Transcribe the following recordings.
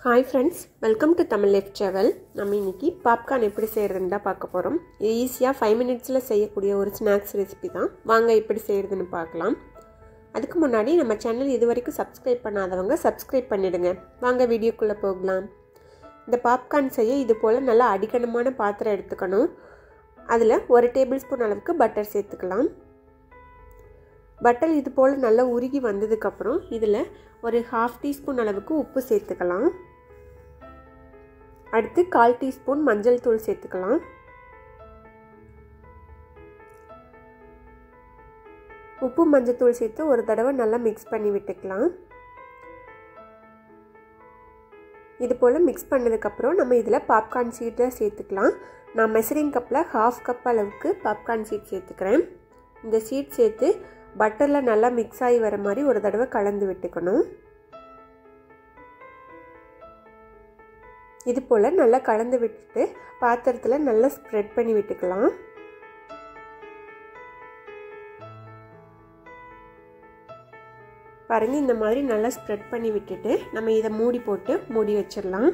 Hi friends, welcome to Tamil Life Travel. நம்ம இன்னைக்கு popcorn எப்படி செய்யறதுன்னு தான் பார்க்க போறோம். இது ஈஸியா 5 மினிட்ஸ்ல செய்யக்கூடிய ஒரு ஸ்நாக்ஸ் ரெசிபி தான். வாங்க எப்படி செய்யறதுன்னு பார்க்கலாம். அதுக்கு முன்னாடி நம்ம சேனல் இதுவரைக்கும் சப்ஸ்கிரைப் பண்ணாதவங்க சப்ஸ்கிரைப் பண்ணிடுங்க. வாங்க வீடியோக்குள்ள போகலாம். இந்த பாப்கார்ன் செய்ய இது போல நல்ல அடிக்கனமான பாத்திரம் எடுத்துக்கணும். அதுல 1 டேபிள்ஸ்பூன் அளவுக்கு பட்டர் சேர்த்துக்கலாம். பட்டர் இது போல நல்லா உருகி வந்ததுக்கு அப்புறம் இதுல ஒரு 1/2 டீஸ்பூன் அளவுக்கு உப்பு சேர்த்துக்கலாம். அடுத்து 1/4 டீஸ்பூன் மஞ்சள் தூள் சேர்த்துக்கலாம். உப்பு மஞ்சள் தூள் சேர்த்து ஒரு தடவை நல்லா மிக்ஸ் பண்ணி விட்டுக்கலாம். இது போல மிக்ஸ் பண்ணதுக்கு அப்புறம் நம்ம இதுல பாப்கார்ன் சீட்ஸ் சேர்த்துக்கலாம். நான் மெஷரிங் கப்ல 1/2 கப் அளவுக்கு பாப்கார்ன் சீட் சேர்த்துக்கிறேன். இந்த சீட் சேர்த்து பட்டர்ல நல்லா மிக்ஸ் ஆகி வர மாதிரி ஒரு தடவை கலந்து விட்டுக்கணும். இது போல நல்லா கலந்து விட்டுட்டு பாத்திரத்துல நல்லா ஸ்ப்ரெட் பண்ணி விட்டுக்கலாம். பாருங்க இந்த மாதிரி நல்லா ஸ்ப்ரெட் பண்ணி விட்டுட்டு நம்ம இத மூடி போட்டு மூடி வச்சிரலாம்.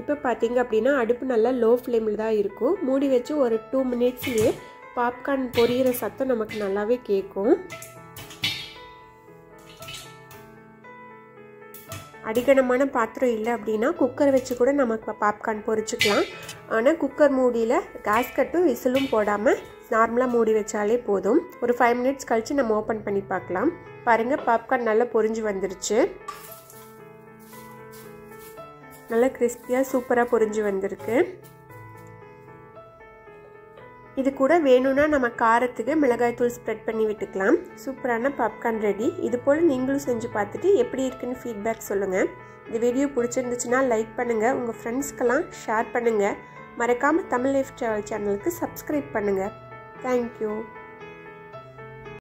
இப்போ பாத்தீங்க அப்படினா அடுப்பு நல்லா லோ ஃப்ளேம்ல தான் இருக்கும். மூடி வச்சு ஒரு 2 மினிட்ஸ்லயே பாப்கார்ன் பொரியிற சத்தம் நமக்கு நல்லாவே கேக்கும். அடிகனமான பாத்திரம் இல்ல அப்படினா குக்கர் வச்சு கூட நமக்கு பாப்கார்ன் பொரிச்சுக்கலாம். ஆனா குக்கர் மூடியில கேஸ்கட்டும் விசிலும் போடாம நார்மலா மூடி வச்சாலே போதும். ஒரு 5 மினிட்ஸ் கழிச்சு நம்ம ஓபன் பண்ணி பார்க்கலாம். பாருங்க பாப்கார்ன் நல்லா பொரிஞ்சு வந்துருச்சு. நல்ல கிறிஸ்பியா சூப்பரா பொரிஞ்சு வந்திருக்கு. இது கூட வேணும்னா நம்ம காரத்துக்கு மிளகாய் தூள் ஸ்ப்ரெட் பண்ணி விட்டுக்கலாம். சூப்பரான பாப்கார்ன் ரெடி. இது போல நீங்களும் செஞ்சு பார்த்துட்டு எப்படி இருக்குன்னு ஃபீட்பேக் சொல்லுங்க. இந்த வீடியோ பிடிச்சிருந்துச்சுன்னா லைக் பண்ணுங்க, உங்க ஃப்ரெண்ட்ஸ்க்கெல்லாம் ஷேர் பண்ணுங்க. மறக்காம தமிழ் லைஃப் டிராவல் சேனலுக்கு சப்ஸ்கிரைப் பண்ணுங்க. Thank you.